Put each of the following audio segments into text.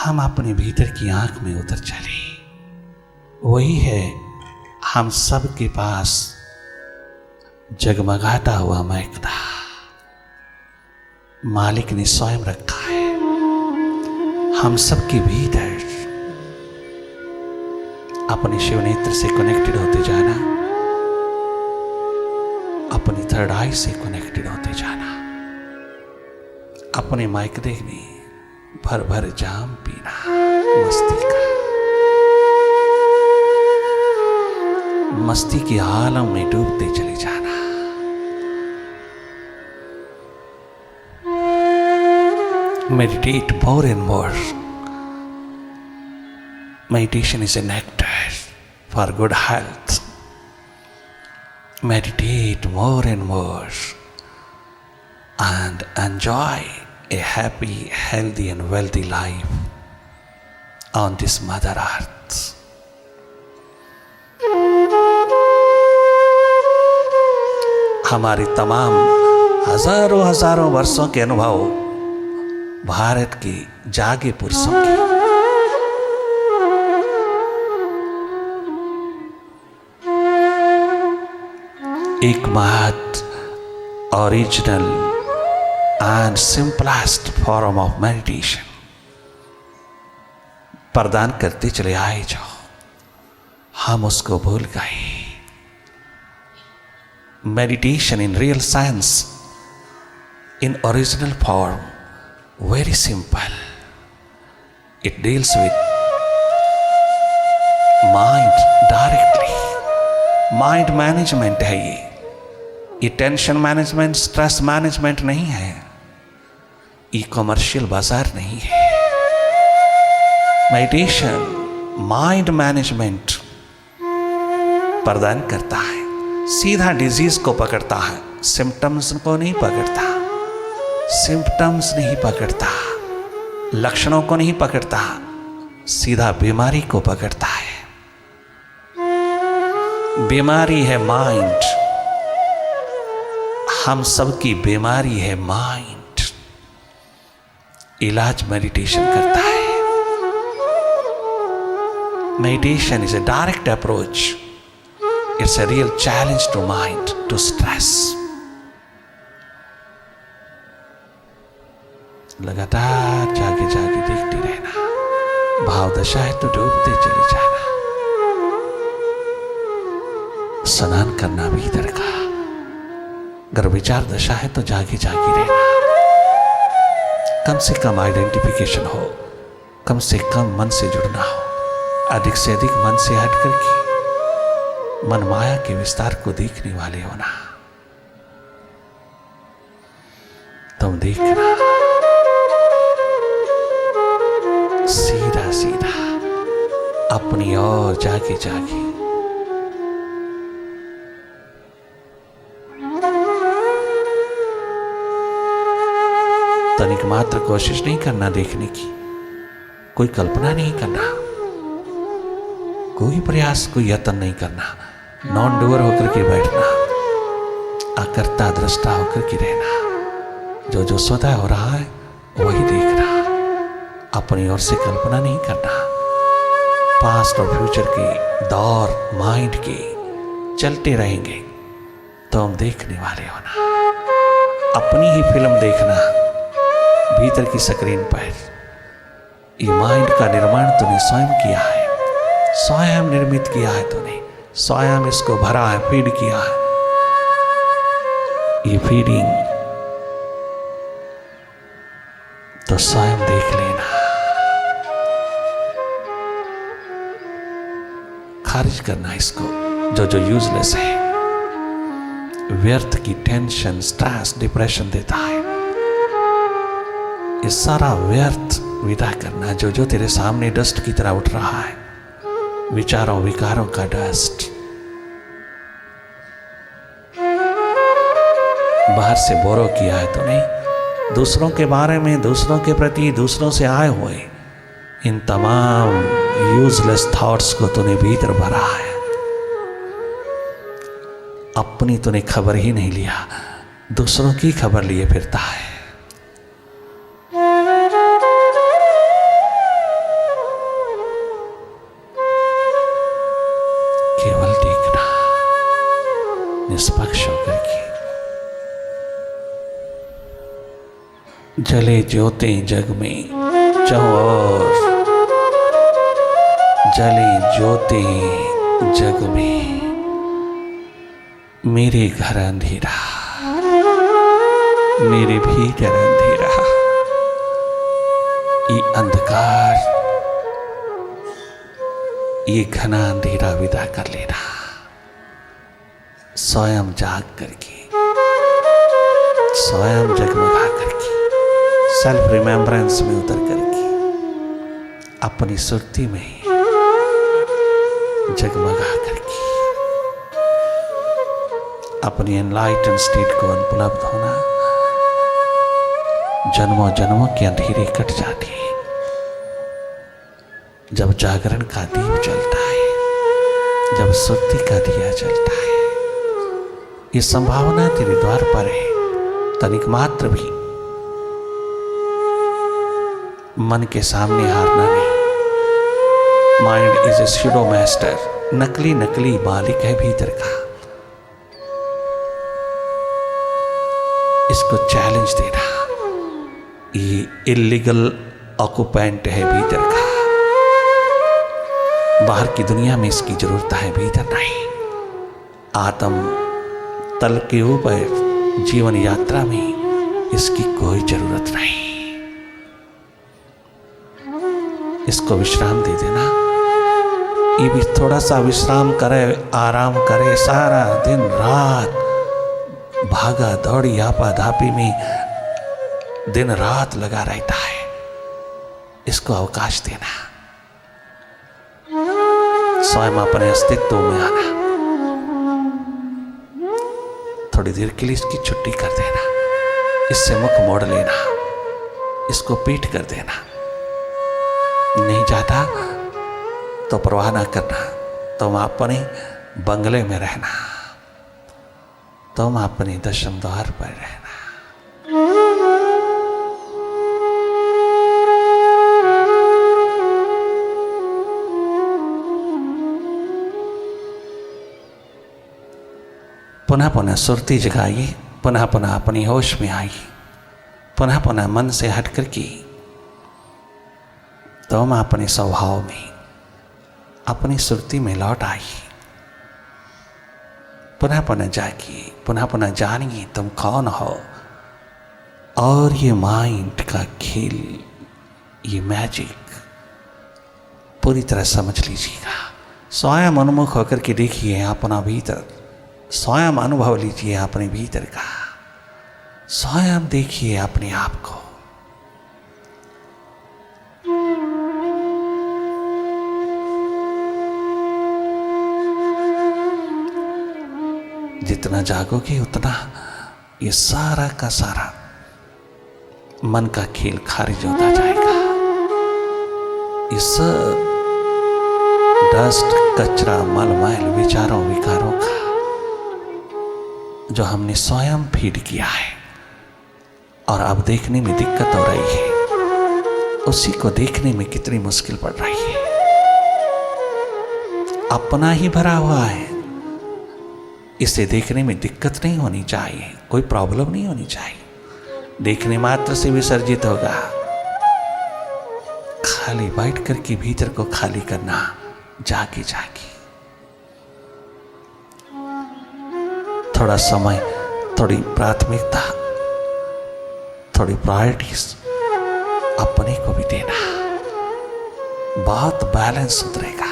हम अपने भीतर की आंख में उतर चले। वही है हम सब के पास जगमगाता हुआ महकता मालिक ने स्वयं रखा है। हम सबके भीतर अपने शिव नेत्र से कनेक्टेड होते जाना, अपनी थर्ड आई से कनेक्टेड होते जाना, अपने माइकदे में भर भर जाम पीना मस्ती का, मस्ती के आलम में डूबते चले जाना। Meditate more and more. Meditation is a nectar for good health. Meditate more and more and enjoy a happy, healthy and wealthy life on this Mother Earth. हमारे तमाम हजारों हजारों वर्षों के अनुभव भारत के जागे पुरुषों की एक महत्व original and simplest form of meditation प्रदान करते चले आए, जो हम उसको भूल गए। Meditation in real sense, in original form, very simple. It deals with mind directly. Mind management है ये टेंशन मैनेजमेंट, स्ट्रेस मैनेजमेंट नहीं है, ये कमर्शियल बाजार नहीं है। मेडिटेशन माइंड मैनेजमेंट प्रदान करता है, सीधा डिजीज को पकड़ता है, सिम्टम्स को नहीं पकड़ता, सिम्पटम्स नहीं पकड़ता, लक्षणों को नहीं पकड़ता, सीधा बीमारी को पकड़ता है। बीमारी है माइंड, हम सबकी बीमारी है माइंड। इलाज मेडिटेशन करता है। Meditation is a direct approach, it's a real challenge to mind, to stress. लगातार जागे जागे देखते रहना, भाव दशा है तो डूबते चले जाना, स्नान करना भीतर का। अगर विचार दशा है तो जागे जागे रहना, कम से कम आइडेंटिफिकेशन हो, कम से कम मन से जुड़ना हो, अधिक से अधिक मन से हट करके मन माया के विस्तार को देखने वाले होना। तुम देखना सीधा सीधा अपनी ओर जागे जागे तनिक मात्र कोशिश नहीं करना देखने की, कोई कल्पना नहीं करना, कोई प्रयास, कोई यत्न नहीं करना, नॉन डूअर होकर के बैठना, अकर्ता दृष्टा होकर के रहना। जो जो स्वतः हो रहा है वही देखना, अपनी ओर से कल्पना नहीं करना। पास्ट और फ्यूचर के दौर माइंड के चलते रहेंगे तो हम देखने वाले होना, अपनी ही फिल्म देखना भीतर की स्क्रीन पर। ये माइंड का निर्माण तूने स्वयं किया है, स्वयं निर्मित किया है तूने, स्वयं इसको भरा है, फीड किया है। ये फीडिंग तो स्वयं देख लेना, खारिज करना इसको जो जो यूजलेस है, व्यर्थ की टेंशन, स्ट्रेस, डिप्रेशन देता है। ये सारा व्यर्थ विदा करना, जो जो तेरे सामने डस्ट की तरह उठ रहा है, विचारों विकारों का डस्ट। बाहर से बोरो किया है तूने, दूसरों के बारे में, दूसरों के प्रति, दूसरों से आए हुए इन तमाम यूजलेस थॉट्स को तूने भीतर भरा है। अपनी तूने खबर ही नहीं लिया, दूसरों की खबर लिए फिरता है। जले ज्योति जग में चहुँ ओर, जले ज्योति जग में, मेरे घर अंधेरा, मेरे भीतर अंधेरा। ये अंधकार, ये घना अंधेरा विदा कर लेना। स्वयं जाग करके, स्वयं जगमगा करके, सेल्फ रिमेम्बरेंस में उतर करके, अपनी सुरती में जगमगा करके, अपनी एनलाइटन स्टेट को उपलब्ध होना। जन्मों जन्मों के अंधेरे कट जाते हैं जब जागरण का दीप जलता है, जब सुरती का दिया जलता है। ये संभावना तेरे द्वार पर है, तनिक मात्र भी मन के सामने हारना नहीं। Mind is a pseudo master, नकली नकली मालिक है भीतर का। इसको चैलेंज देना। ये इलीगल ऑक्युपेंट है भीतर का। बाहर की दुनिया में इसकी जरूरत है, भीतर नहीं। आत्म तल के ऊपर जीवन यात्रा में इसकी कोई जरूरत नहीं। इसको विश्राम दे देना। ये भी थोड़ा सा विश्राम करे, आराम करे। सारा दिन रात भागा दौड़ी आपाधापी में दिन रात लगा रहता है। इसको अवकाश देना, स्वयं अपने अस्तित्व में आना। थोड़ी देर के लिए इसकी छुट्टी कर देना, इससे मुख मोड़ लेना, इसको पीठ कर देना। नहीं जाता तो परवाह ना करना, तुम अपने बंगले में रहना, तुम अपने दशम द्वार पर रहना। पुनः पुनः सुरती जगाइए, पुनः पुनः अपनी होश में आइए, पुनः पुनः मन से हट करके तुम अपने स्वभाव में, अपनी सुरती में लौट आइए। पुनः पुनः जागिए, पुनः पुनः जानिए तुम कौन हो। और ये माइंड का खेल, ये मैजिक पूरी तरह समझ लीजिएगा। स्वयं उन्मुख होकर के देखिए अपना भीतर, स्वयं अनुभव लीजिए अपने भीतर का, स्वयं देखिए अपने आप को। जितना जागोगे उतना ये सारा का सारा मन का खेल खारिज होता जाएगा। ये सब डस्ट, कचरा, मल मैल, विचारों विकारों का जो हमने स्वयं फीड किया है और अब देखने में दिक्कत हो रही है, उसी को देखने में कितनी मुश्किल पड़ रही है। अपना ही भरा हुआ है, इसे देखने में दिक्कत नहीं होनी चाहिए, कोई प्रॉब्लम नहीं होनी चाहिए। देखने मात्र से विसर्जित होगा। खाली बैठ करके भीतर को खाली करना, जाके जाके थोड़ा समय, थोड़ी प्राथमिकता, थोड़ी प्रायोरिटीज अपने को भी देना, बहुत बैलेंस उतरेगा।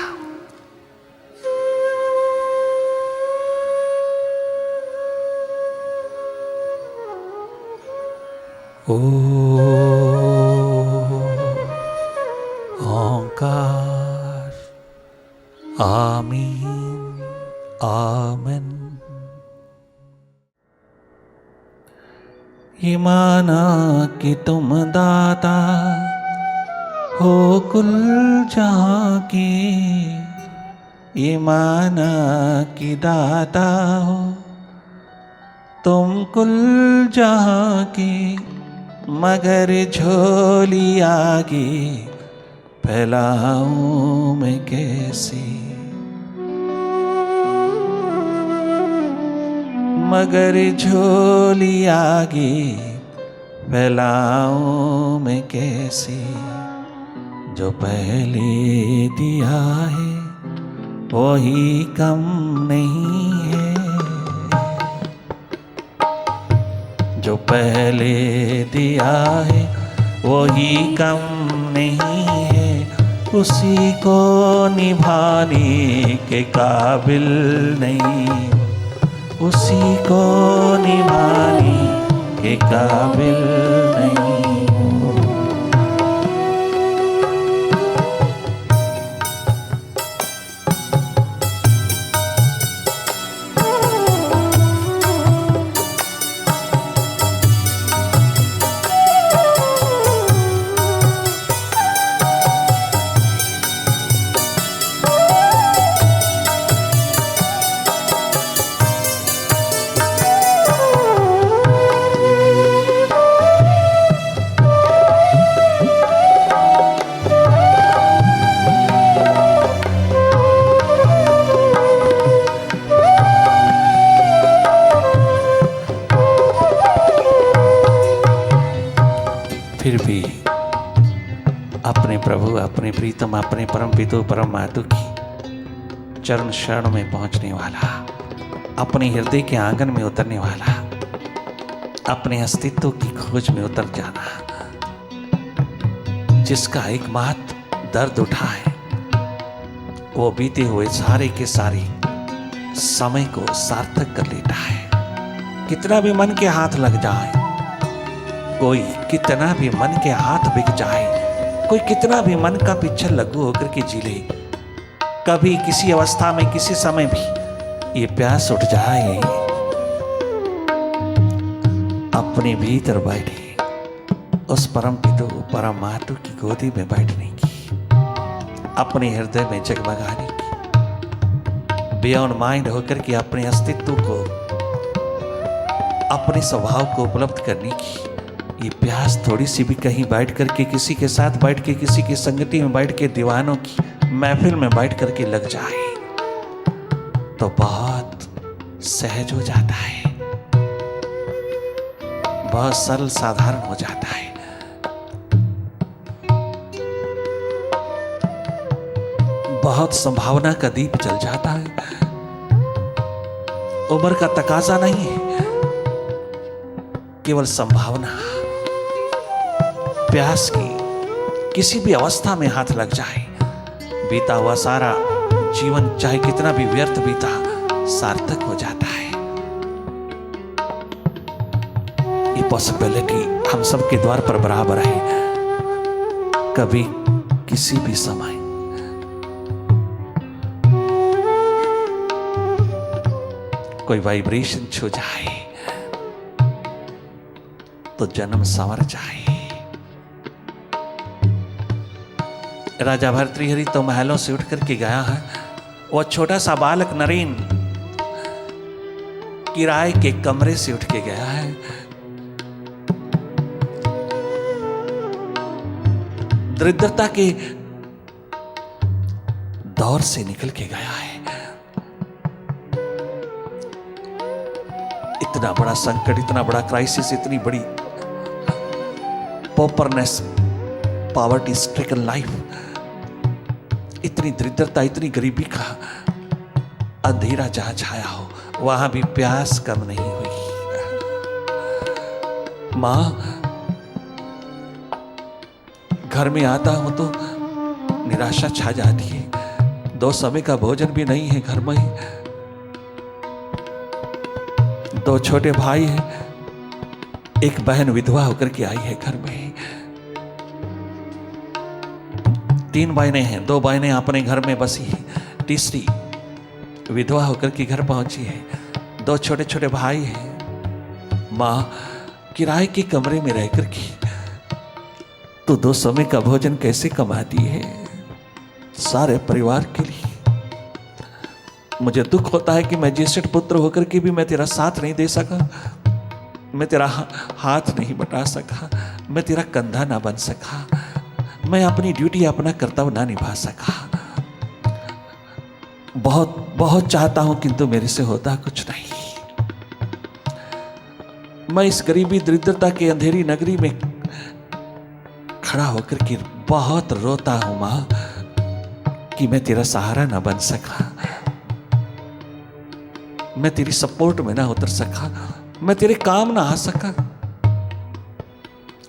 ओंकार, आमीन, आमीन। ये माना कि तुम दाता हो कुल जहाँ के, ये माना कि दाता हो तुम कुल जहाँ के, मगर झोली आगे फैलाऊं मैं कैसे, मगर झोली आगे फैलाऊं मैं कैसे, जो पहले दिया है वही कम नहीं है। जो पहले दिया है वही कम नहीं है, उसी को निभाने के काबिल नहीं, उसी को निभाने के काबिल नहीं। फिर भी अपने प्रभु, अपने प्रीतम, अपने परम पितु परम मातु की चरण शरण में पहुंचने वाला, अपने हृदय के आंगन में उतरने वाला, अपने अस्तित्व की खोज में उतर जाना, जिसका एकमात्र दर्द उठा है, वो बीते हुए सारे के सारे समय को सार्थक कर लेता है। कितना भी मन के हाथ लग जाए, कोई कितना भी मन के हाथ बिक जाए, कोई कितना भी मन का पिक्चर लघु होकर के जी ले, कभी किसी अवस्था में किसी समय भी ये प्यास उठ जाए, अपने भीतर बैठे उस परम पितु परम मातु की गोदी में बैठने की, अपने हृदय में जगमगाने की, बियॉन्ड माइंड होकर के अपने अस्तित्व को, अपने स्वभाव को उपलब्ध करने की ये प्यास थोड़ी सी भी कहीं बैठ करके, किसी के साथ बैठ के, किसी की संगति में बैठ के, दीवानों की महफिल में बैठ करके लग जाए तो बहुत सहज हो जाता है, बहुत सरल साधारण हो जाता है। बहुत संभावना का दीप जल जाता है। उम्र का तकाजा नहीं है, केवल संभावना, प्यास की किसी भी अवस्था में हाथ लग जाए, बीता हुआ सारा जीवन चाहे कितना भी व्यर्थ बीता, सार्थक हो जाता है। ये पॉसिबिलिटी हम सबके द्वार पर बराबर है। कभी किसी भी समय कोई वाइब्रेशन छू जाए तो जन्म संवर जाए। राजा भर्तृहरि तो महलों से उठ करके गया है, वो छोटा सा बालक नरेन किराए के कमरे से उठ के गया है। दरिद्रता के दौर से निकल के गया है। इतना बड़ा संकट, इतना बड़ा क्राइसिस, इतनी बड़ी पॉपरनेस, पॉवर्टी स्ट्रिकन लाइफ, इतनी दरिद्रता, इतनी गरीबी का अंधेरा जहां छाया हो, वहां भी प्यास कम नहीं हुई। मां, घर में आता हूं तो निराशा छा जाती है। 2 समय का भोजन भी नहीं है घर में। 2 छोटे भाई हैं, एक बहन विधवा होकर के आई है घर में। 3 बहनें हैं, 2 बहनें अपने घर में बसी है, तीसरी विधवा होकर के घर पहुंची है। 2 छोटे छोटे भाई हैं। मां, किराए के कमरे में रहकर के तो 2 समय का भोजन कैसे कमाती है सारे परिवार के लिए। मुझे दुख होता है कि मैं ज्येष्ठ पुत्र होकर के भी मैं तेरा साथ नहीं दे सका, मैं तेरा हाथ नहीं बटा सका, मैं तेरा कंधा ना बन सका, मैं अपनी ड्यूटी, अपना कर्तव्य ना निभा सका। बहुत बहुत चाहता हूं किंतु मेरे से होता कुछ नहीं। मैं इस गरीबी दरिद्रता के अंधेरी नगरी में खड़ा होकर के बहुत रोता हूं मां कि मैं तेरा सहारा ना बन सका, मैं तेरी सपोर्ट में ना उतर सका, मैं तेरे काम ना आ सका।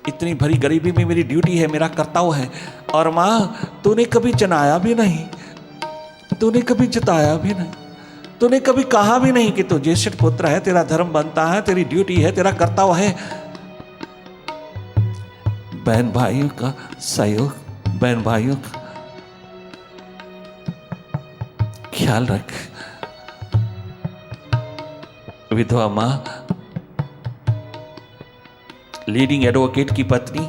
इतनी भरी गरीबी में मेरी ड्यूटी है, मेरा कर्तव्य है। और मां तूने कभी जनाया भी नहीं, तूने कभी जताया भी नहीं, तूने कभी कहा भी नहीं कि तू ज्येष्ठ पुत्र है, तेरा धर्म बनता है, तेरी ड्यूटी है, तेरा कर्तव्य है बहन भाइयों का सहयोग, बहन भाइयों का ख्याल रख। विधवा मां, लीडिंग एडवोकेट की पत्नी,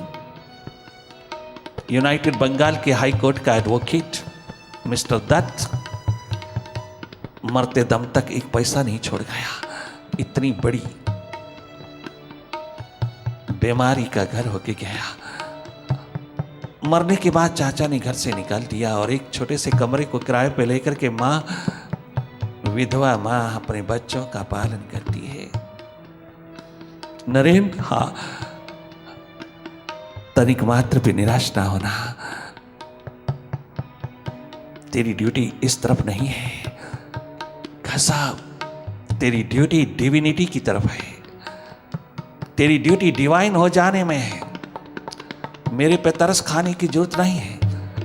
यूनाइटेड बंगाल के हाई कोर्ट का एडवोकेट मिस्टर दत्त मरते दम तक एक पैसा नहीं छोड़ गया। इतनी बड़ी बीमारी का घर होके गया। मरने के बाद चाचा ने घर से निकाल दिया और एक छोटे से कमरे को किराए पे लेकर के मां, विधवा मां अपने बच्चों का पालन करती है। नरेंद्र, हाँ, तनिक मात्र भी निराश ना होना। तेरी ड्यूटी इस तरफ नहीं है साहब, तेरी ड्यूटी डिविनिटी की तरफ है, तेरी ड्यूटी डिवाइन हो जाने में है। मेरे पे तरस खाने की जरूरत नहीं है,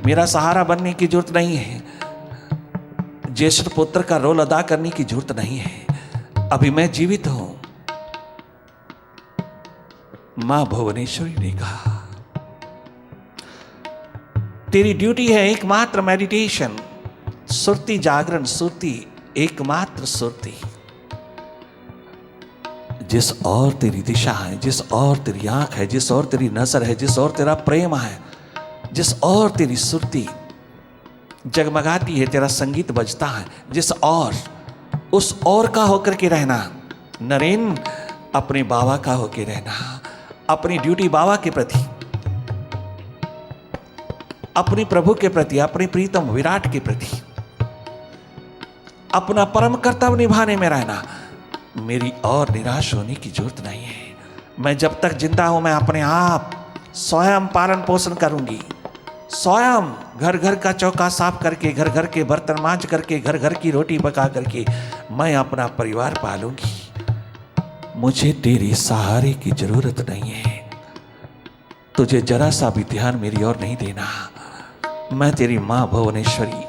मेरा सहारा बनने की जरूरत नहीं है, ज्येष्ठ पुत्र का रोल अदा करने की जरूरत नहीं है। अभी मैं जीवित हूं। मां भुवनेश्वरी ने कहा तेरी ड्यूटी है एकमात्र मेडिटेशन, सुरती जागरण, सुरती एकमात्र सुरती। जिस और तेरी दिशा है, जिस और तेरी आंख है, जिस और तेरी नजर है, जिस और तेरा प्रेम है, जिस और तेरी सुरती जगमगाती है, तेरा संगीत बजता है, जिस और उस और का होकर के रहना। नरेन, अपने बाबा का होकर रहना, अपनी ड्यूटी बाबा के प्रति, अपने प्रभु के प्रति, अपने प्रीतम विराट के प्रति अपना परम कर्तव्य निभाने में रहना। मेरी और निराश होने की जरूरत नहीं है। मैं जब तक जिंदा हूं मैं अपने आप स्वयं पालन पोषण करूंगी, स्वयं घर घर का चौका साफ करके, घर घर के बर्तन मांज करके, घर घर की रोटी पका करके मैं अपना परिवार पालूंगी। मुझे तेरी सहारे की जरूरत नहीं है। तुझे जरा सा भी ध्यान मेरी ओर नहीं देना। मैं तेरी मां भुवनेश्वरी,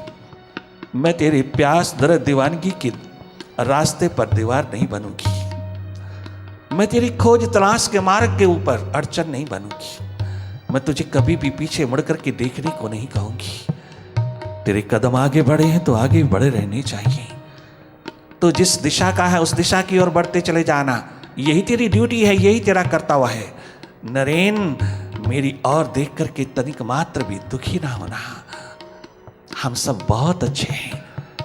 मैं तेरी प्यास दर्द दीवानगी के रास्ते पर दीवार नहीं बनूंगी। मैं तेरी खोज तलाश के मार्ग के ऊपर अड़चन नहीं बनूंगी। मैं तुझे कभी भी पीछे मुड़कर के देखने को नहीं कहूंगी। तेरे कदम आगे बढ़े हैं तो आगे बढ़े रहने चाहिए। तो जिस दिशा का है उस दिशा की ओर बढ़ते चले जाना। यही तेरी ड्यूटी है, यही तेरा कर्तव्य है। नरेन, मेरी ओर देख करके तनिक मात्र भी दुखी ना होना। हम सब बहुत अच्छे हैं,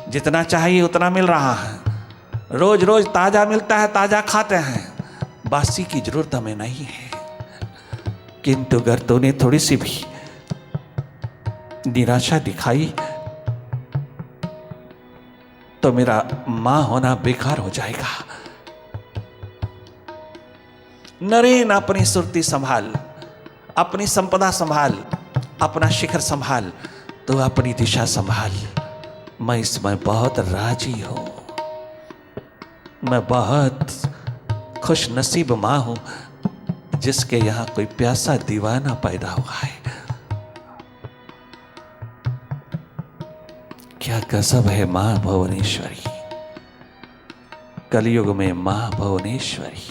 जितना चाहिए उतना मिल रहा है। रोज रोज ताजा मिलता है, ताजा खाते हैं, बासी की जरूरत हमें नहीं है। किंतु अगर तूने थोड़ी सी भी निराशा दिखाई तो मेरा मां होना बेकार हो जाएगा। नरेन, अपनी सुरती संभाल, अपनी संपदा संभाल, अपना शिखर संभाल, तो अपनी दिशा संभाल। मैं इसमें बहुत राजी हूं। मैं बहुत खुश नसीब मां हूं जिसके यहां कोई प्यासा दीवाना पैदा हुआ है। क्या गजब है मां भुवनेश्वरी, कलयुग में मां भुवनेश्वरी।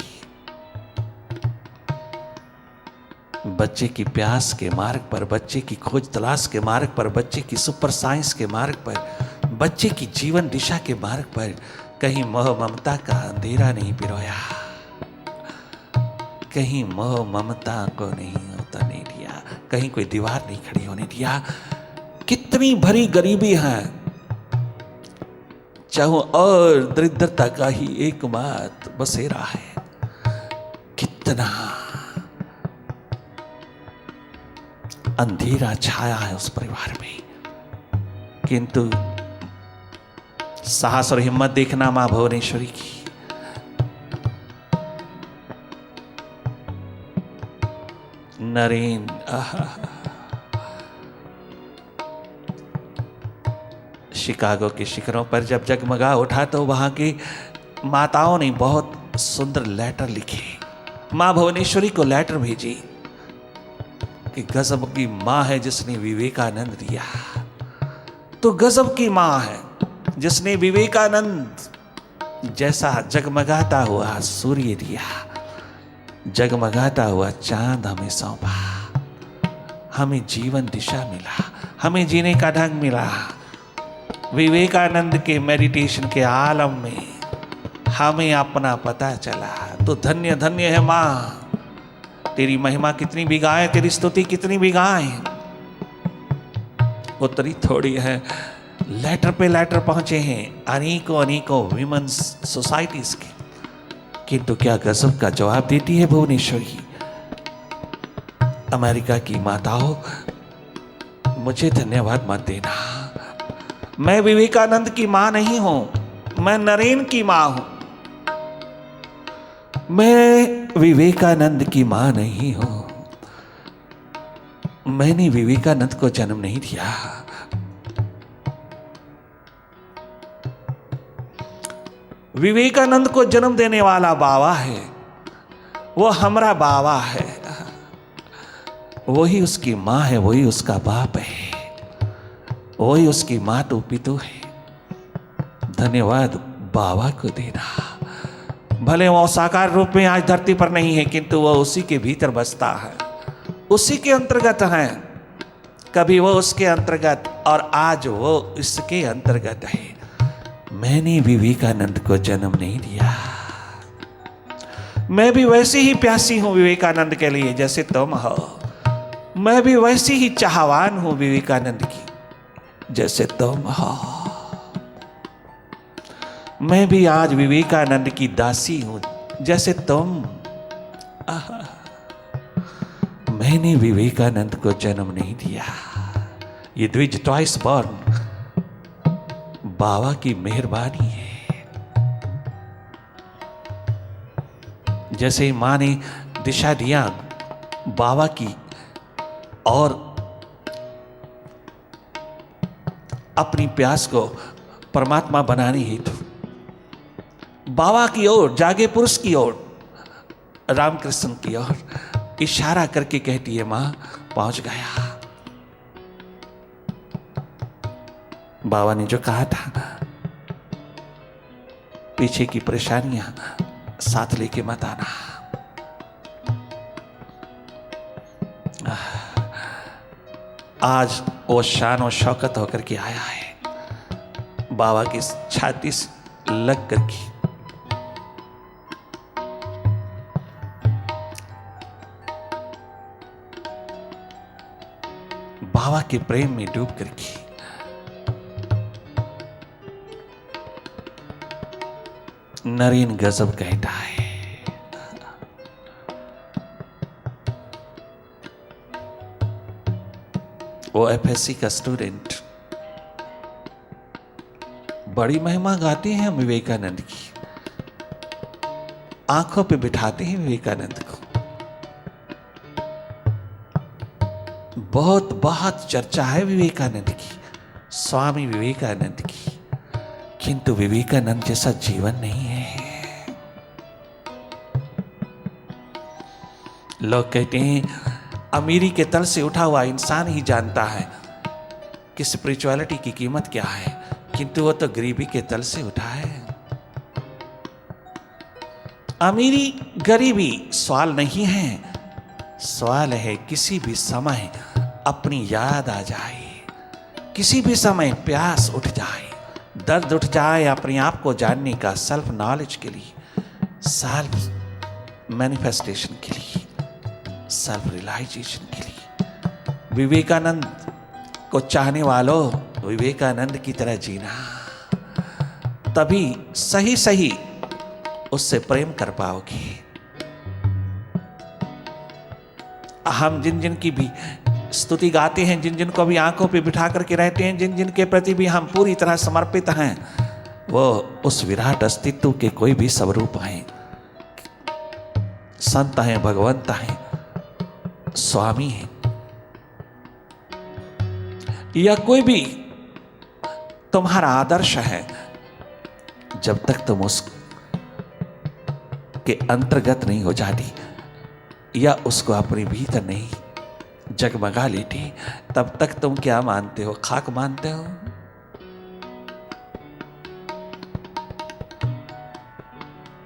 बच्चे की प्यास के मार्ग पर, बच्चे की खोज तलाश के मार्ग पर, बच्चे की सुपर साइंस के मार्ग पर, बच्चे की जीवन दिशा के मार्ग पर कहीं मोह ममता का अंधेरा नहीं पिरोया, कहीं मोह ममता को नहीं होता नहीं दिया, कहीं कोई दीवार नहीं खड़ी होने दिया। कितनी भरी गरीबी है, चाहो और दरिद्रता का ही एकमात्र बसेरा है। कितना अंधेरा छाया है उस परिवार में, किंतु साहस और हिम्मत देखना मां भुवनेश्वरी की। नरेन शिकागो के शिखरों पर जब जगमगा उठा तो वहां की माताओं ने बहुत सुंदर लेटर लिखे। मां भुवनेश्वरी को लेटर भेजी कि गजब की मां है जिसने विवेकानंद दिया, तो गजब की मां है जिसने विवेकानंद जैसा जगमगाता हुआ सूर्य दिया, जगमगाता हुआ चांद हमें सौंपा, हमें जीवन दिशा मिला, हमें जीने का ढंग मिला। विवेकानंद के मेडिटेशन के आलम में हमें अपना पता चला। तो धन्य धन्य है मां, तेरी महिमा कितनी भी गाए, तेरी स्तुति कितनी भी गाए, उतनी थोड़ी है। लेटर पे लेटर पहुंचे हैं अनेकों अनेकों विमेंस सोसाइटीज के, किंतु क्या गजब का जवाब देती है भुवनेश्वरी। अमेरिका की माताओं, मुझे धन्यवाद मत देना, मैं विवेकानंद की मां नहीं हूं, मैं नरेन की मां हूं। मैं विवेकानंद की मां नहीं हूं, मैंने विवेकानंद को जन्म नहीं दिया। विवेकानंद को जन्म देने वाला बाबा है, वो हमारा बाबा है, वही उसकी मां है, वही उसका बाप है, वही उसकी मातु पितु है। धन्यवाद बाबा को देना। भले वो साकार रूप में आज धरती पर नहीं है, किंतु वह उसी के भीतर बसता है, उसी के अंतर्गत है। कभी वो उसके अंतर्गत और आज वो इसके अंतर्गत है। मैंने विवेकानंद को जन्म नहीं दिया, मैं भी वैसे ही प्यासी हूं विवेकानंद के लिए जैसे तुम हो, मैं भी वैसी ही चाहवान हूं विवेकानंद की जैसे तुम हो। मैं भी आज विवेकानंद की दासी हूं जैसे तुम। मैंने विवेकानंद को जन्म नहीं दिया, ये द्विज ट्वाइस बॉर्न बाबा की मेहरबानी है। जैसे मां ने दिशा दिया बाबा की और अपनी प्यास को परमात्मा बनाने हेतु बाबा की ओर, जागे पुरुष की ओर, रामकृष्ण की ओर इशारा करके कहती है, मां पहुंच गया। बाबा ने जो कहा था, पीछे की परेशानियां साथ लेके मत आना। आज वो शान और शौकत होकर के आया है, बाबा की छाती से लग करके। बाबा के प्रेम में डूब करके नरेन गजब कहता है। वो एफएससी का स्टूडेंट, बड़ी महिमा गाते हैं विवेकानंद की, आंखों पे बिठाते हैं विवेकानंद को, बहुत बहुत चर्चा है विवेकानंद की, स्वामी विवेकानंद की, किंतु विवेकानंद जैसा जीवन नहीं है। लोग कहते हैं अमीरी के तल से उठा हुआ इंसान ही जानता है कि स्पिरिचुअलिटी की कीमत क्या है, किंतु वो तो गरीबी के तल से उठा है। अमीरी गरीबी सवाल नहीं है, सवाल है किसी भी समय अपनी याद आ जाए, किसी भी समय प्यास उठ जाए, दर्द उठ जाए, अपने आप को जानने का, सेल्फ नॉलेज के लिए, सेल्फ मैनिफेस्टेशन के लिए, सेल्फ रियलाइजेशन के लिए। विवेकानंद को चाहने वालों, विवेकानंद की तरह जीना, तभी सही सही उससे प्रेम कर पाओगे। हम जिन जिन की भी स्तुति गाते हैं, जिन जिन को भी आंखों पे बिठा करके रहते हैं, जिन जिन के प्रति भी हम पूरी तरह समर्पित हैं, वो उस विराट अस्तित्व के कोई भी स्वरूप हैं, संत हैं, भगवंत हैं, स्वामी है या कोई भी तुम्हारा आदर्श है, जब तक तुम उसके अंतर्गत नहीं हो जाती या उसको अपने भीतर नहीं जगमगा लेती, तब तक तुम क्या मानते हो? खाक मानते हो।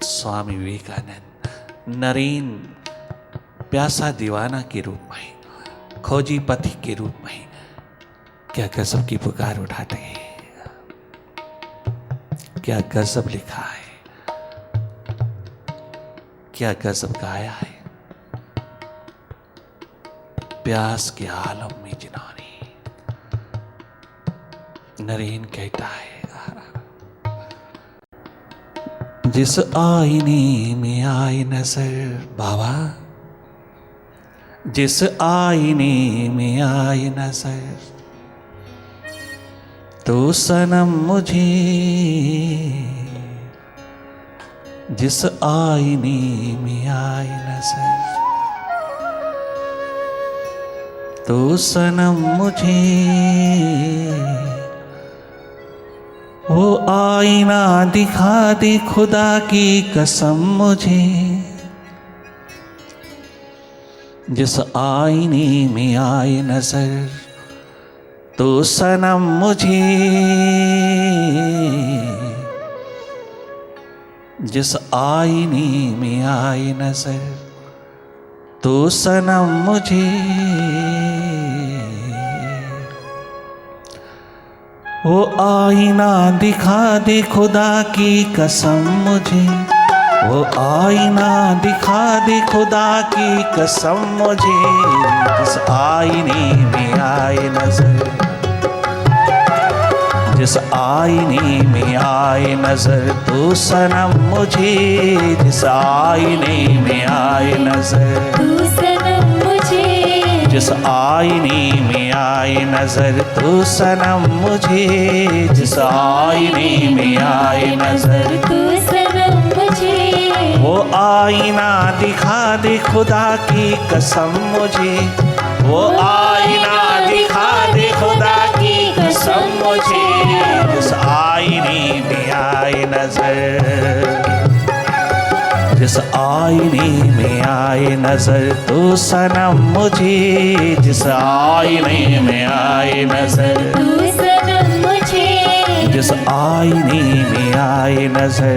स्वामी विवेकानंद नरेन प्यासा दीवाना के रूप में, खोजी पति के रूप में क्या गजब की पुकार उठाते हैं, क्या गजब लिखा है, क्या गजब गाया है। प्यास के आलम में जिन्होंने नरेन कहता है, जिस आईने में आई नजर, बाबा जिस आईने में आई नजर, तो सनम मुझे जिस आईने में आई नजर, तो सनम मुझे वो आईना दिखा दे, खुदा की कसम मुझे जिस आईने में आए नजर, तो सनम मुझे जिस आईने में आए नजर, तो सनम मुझे वो आईना दिखा दे, खुदा की कसम मुझे वो आईना दिखा दे, खुदा की कसम मुझे जिस आईने में आए नजर, जिस आईने में आए नजर, तो सनम मुझे जिस आईने में आए नजर, तो सनम मुझे जिस आईने में आए नजर, तो सनम मुझे जिस आईने में आए नजर, तो सनम मुझे वो आईना दिखा दे, खुदा की कसम मुझे वो आईना दिखा दे, खुदा की कसम मुझे जिस आईने में आए नजर, जिस आईने में आए नजर, तो सनम मुझे जिस आईने में आए नजर, तो सनम मुझे जिस आईने में आए नजर।